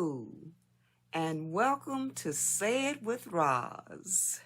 Hello, and welcome to Say It with Roz.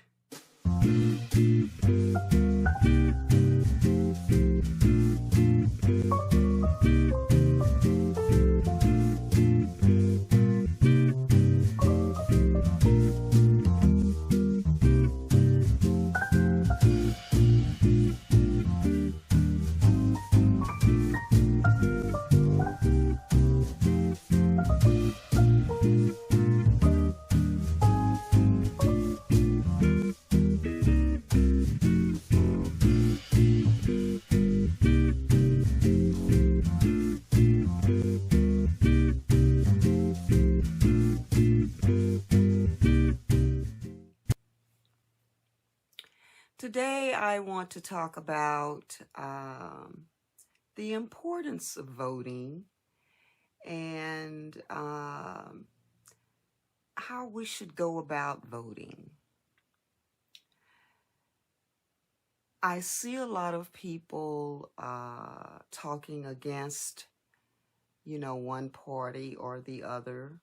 Today, I want to talk about the importance of voting and how we should go about voting. I see a lot of people talking against, one party or the other,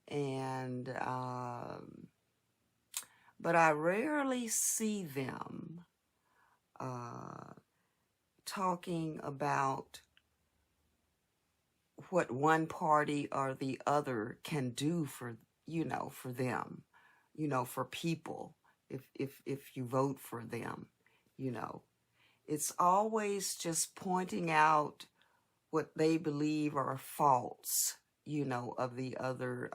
and but I rarely see them talking about what one party or the other can do for them, for people, if you vote for them. It's always just pointing out what they believe are faults, of the other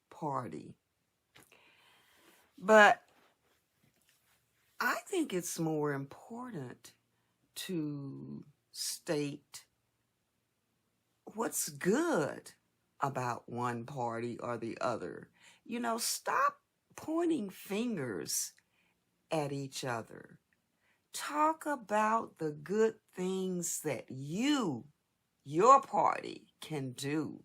party. But I think it's more important to state what's good about one party or the other. Stop pointing fingers at each other. Talk about the good things that your party can do.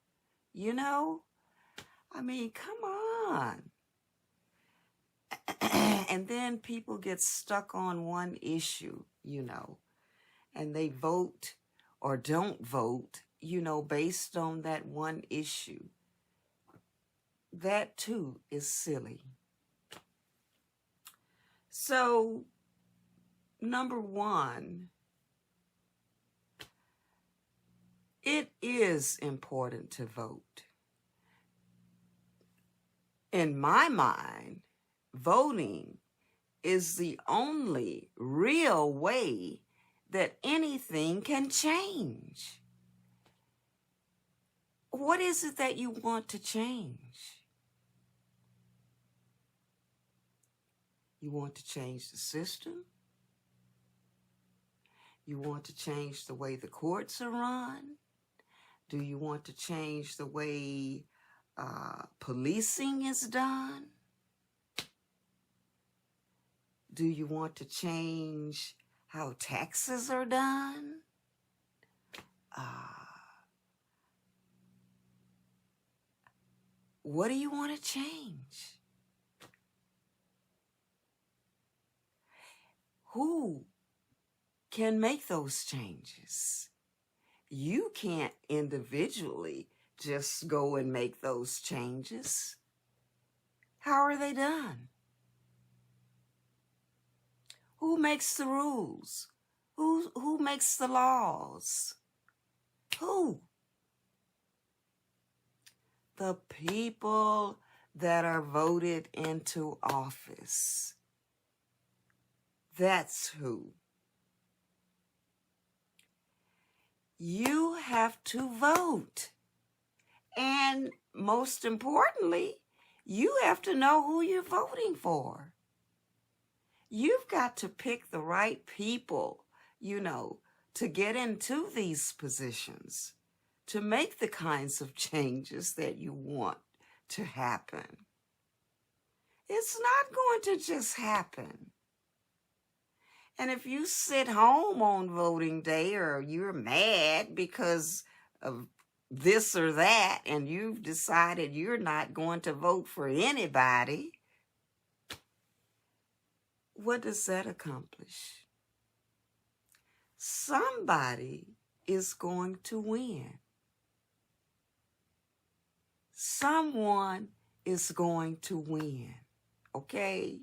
Come on. And then people get stuck on one issue, and they vote or don't vote, based on that one issue. That too is silly. So, number one, it is important to vote. In my mind, voting is the only real way that anything can change. What is it that you want to change? You want to change the system? You want to change the way the courts are run? Do you want to change the way policing is done? Do you want to change how taxes are done? What do you want to change? Who can make those changes? You can't individually just go and make those changes. How are they done? Who makes the rules? Who makes the laws? Who? The people that are voted into office. That's who. You have to vote. And most importantly, you have to know who you're voting for. You've got to pick the right people, to get into these positions, to make the kinds of changes that you want to happen. It's not going to just happen. And if you sit home on voting day or you're mad because of this or that and you've decided you're not going to vote for anybody, what does that accomplish? Somebody is going to win. someone is going to win. Okay?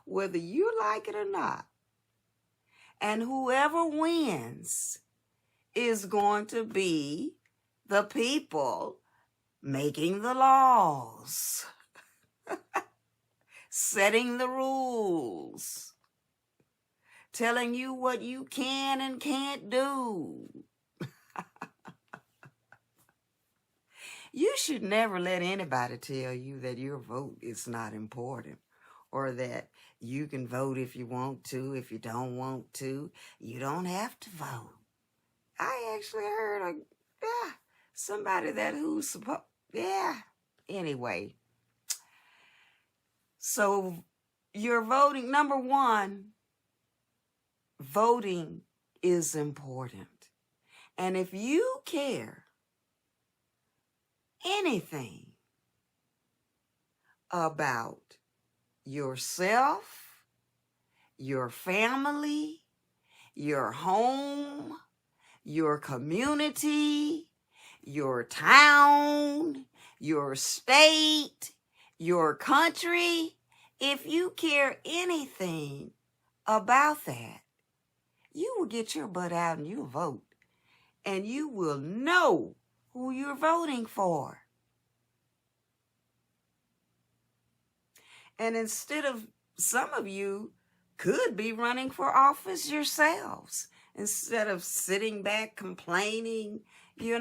Whether you like it or not. And whoever wins is going to be the people making the laws, setting the rules, telling you what you can and can't do. You should never let anybody tell you that your vote is not important, or that you can vote if you want to. If you don't want to, you don't have to vote. I actually heard somebody that who's supposed, anyway. So you're voting. Number one, voting is important. And if you care anything about yourself, your family, your home, your community, your town, your state, your country, if you care anything about that, you will get your butt out and you'll vote. And you will know who you're voting for. And instead of, some of you could be running for office yourselves. Instead of sitting back complaining, you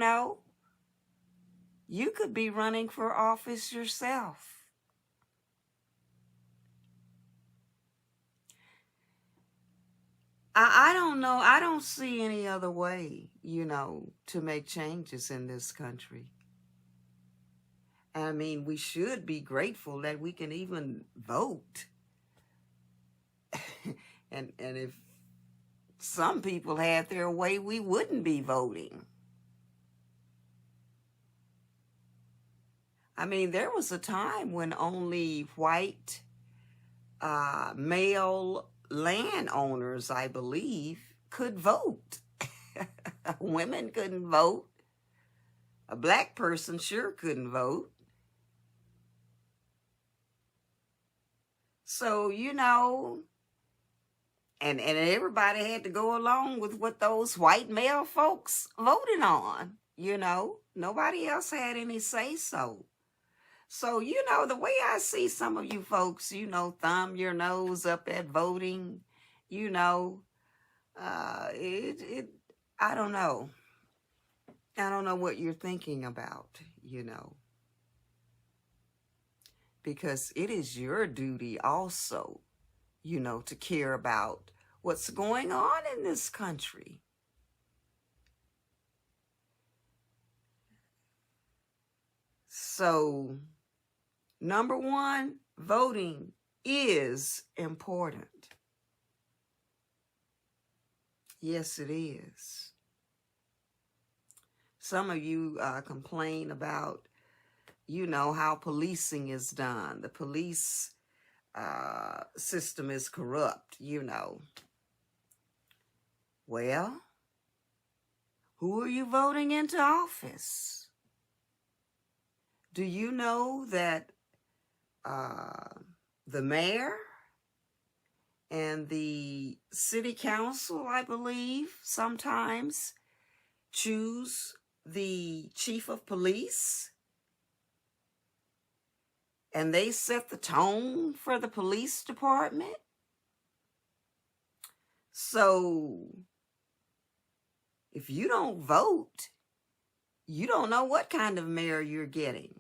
could be running for office yourself. I don't know. I don't see any other way, to make changes in this country. I mean, we should be grateful that we can even vote. and if some people had their way, we wouldn't be voting. I mean, there was a time when only white male landowners, I believe, could vote. Women couldn't vote. A black person sure couldn't vote. So, and everybody had to go along with what those white male folks voted on, Nobody else had any say-so. So, the way I see some of you folks, thumb your nose up at voting, I don't know. I don't know what you're thinking about, because it is your duty also, to care about what's going on in this country. So, number one, voting is important. Yes, it is. Some of you complain about, how policing is done. The police system is corrupt, Well, who are you voting into office? Do you know that the mayor and the city council, I believe, sometimes choose the chief of police? And they set the tone for the police department? So, if you don't vote, you don't know what kind of mayor you're getting.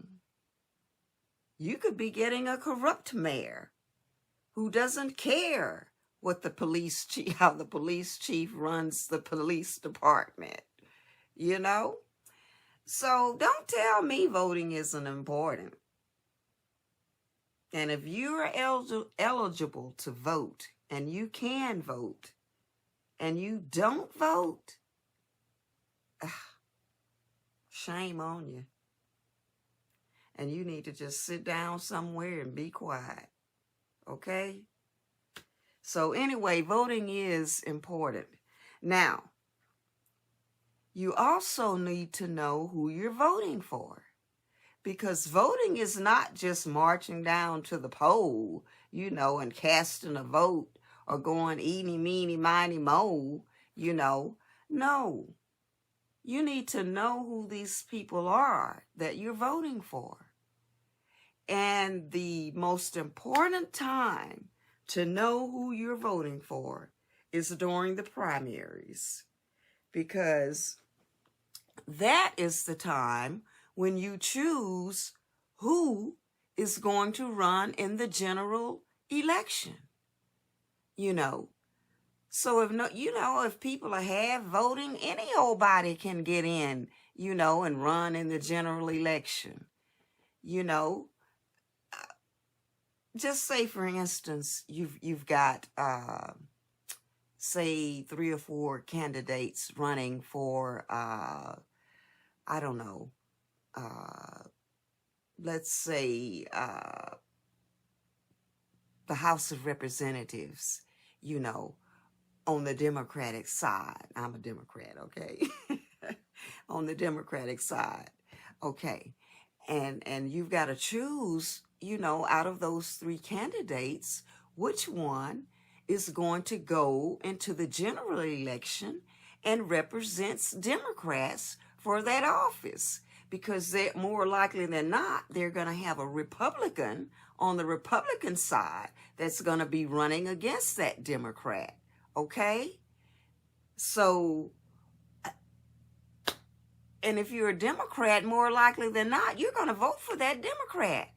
You could be getting a corrupt mayor who doesn't care what the police chief, how the police chief runs the police department, So don't tell me voting isn't important. And if you're eligible to vote, and you can vote, and you don't vote, shame on you. And you need to just sit down somewhere and be quiet. Okay? So anyway, voting is important. Now, you also need to know who you're voting for. Because voting is not just marching down to the poll, and casting a vote or going eeny, meeny, miny, mo, No, you need to know who these people are that you're voting for. And the most important time to know who you're voting for is during the primaries, because that is the time when you choose who is going to run in the general election. So if people are half voting, any old body can get in, and run in the general election. Just say, for instance, you've got say 3 or 4 candidates running for I don't know, let's say the House of Representatives, on the Democratic side. I'm a Democrat, okay? On the Democratic side, okay. And you've got to choose, out of those 3 candidates, which one is going to go into the general election and represents Democrats for that office. Because they're more likely than not, they're going to have a Republican on the Republican side that's going to be running against that Democrat. Okay? So, and if you're a Democrat, more likely than not, you're going to vote for that Democrat.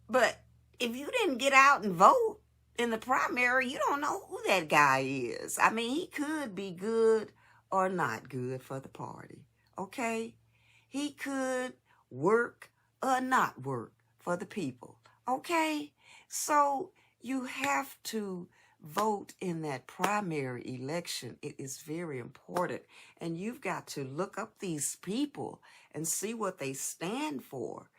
But if you didn't get out and vote in the primary, you don't know who that guy is. I mean, he could be good or not good for the party. Okay? He could work or not work for the people. Okay? So you have to vote in that primary election. It is very important. And you've got to look up these people and see what they stand for.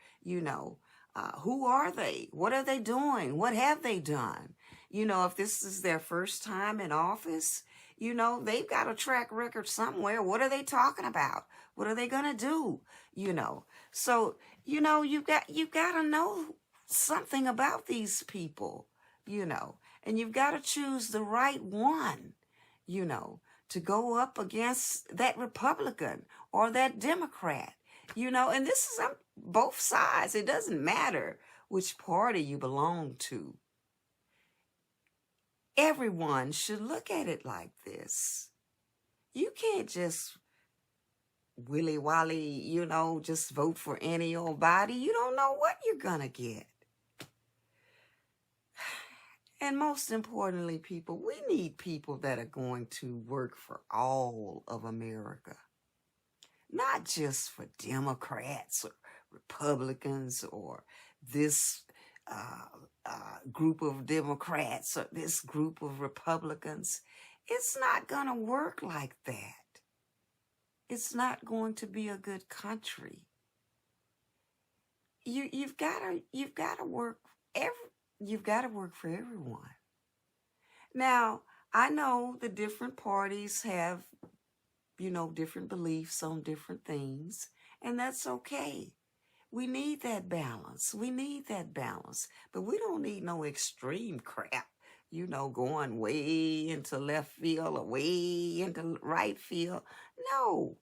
Who are they? What are they doing? What have they done? If this is their first time in office, they've got a track record somewhere. What are they talking about? What are they going to do? So, you've got to know something about these people, and you've got to choose the right one, to go up against that Republican or that Democrat, and this is on both sides. It doesn't matter which party you belong to. Everyone should look at it like this. You can't just willy-wally, just vote for any old body. You don't know what you're going to get. And most importantly, people, we need people that are going to work for all of America. Not just for Democrats or Republicans or this group of Democrats or this group of Republicans. It's not going to work like that. It's not going to be a good country. You've got to work for everyone. Now, I know the different parties have, different beliefs on different things, and that's okay. We need that balance. But we don't need no extreme crap, going way into left field or way into right field. No.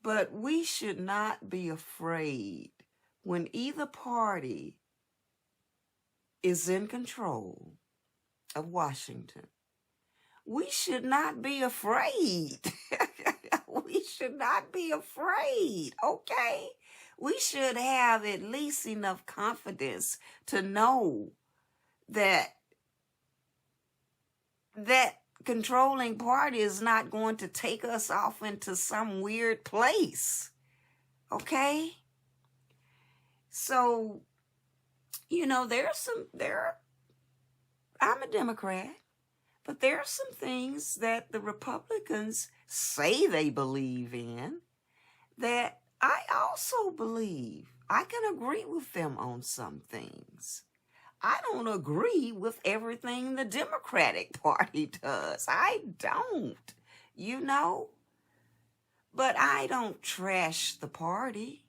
But we should not be afraid when either party is in control of Washington. We should not be afraid. We should not be afraid, okay? We should have at least enough confidence to know that controlling party is not going to take us off into some weird place, okay? So, I'm a Democrat. But there are some things that the Republicans say they believe in that I also believe. I can agree with them on some things. I don't agree with everything the Democratic Party does. I don't, you know. But I don't trash the party.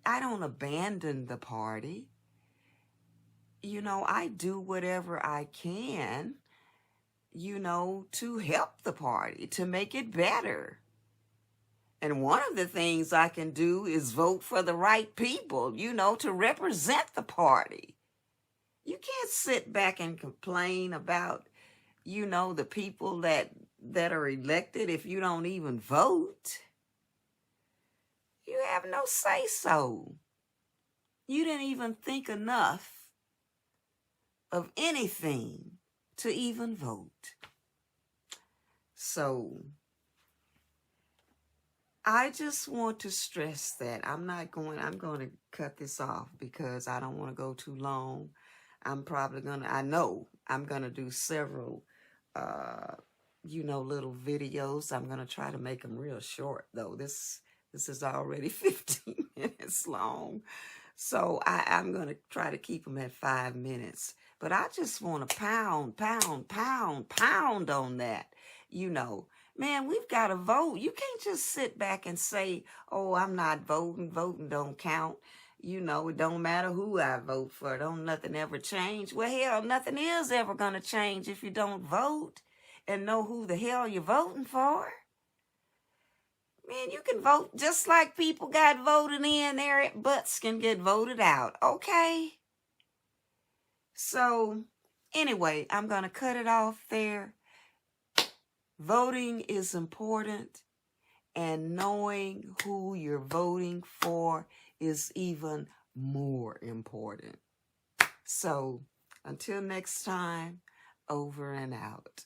I don't abandon the party. You know, I do whatever I can, you know, to help the party, to make it better. And one of the things I can do is vote for the right people, you know, to represent the party. You can't sit back and complain about, you know, the people that are elected if you don't even vote. You have no say-so. You didn't even think enough of anything to even vote. So I just want to stress that I'm going to cut this off because I don't want to go too long. I know I'm going to do several, you know, little videos. I'm going to try to make them real short though. This is already 15 minutes long. So I'm going to try to keep them at 5 minutes. But I just want to pound on that. You know, man, we've got to vote. You can't just sit back and say, oh, I'm not voting. Voting don't count. You know, it don't matter who I vote for. Don't nothing ever change. Well, hell, nothing is ever going to change if you don't vote and know who the hell you're voting for. Man, you can vote just like people got voted in. Their butts can get voted out. Okay? So, anyway, I'm going to cut it off there. Voting is important, and knowing who you're voting for is even more important. So, until next time, over and out.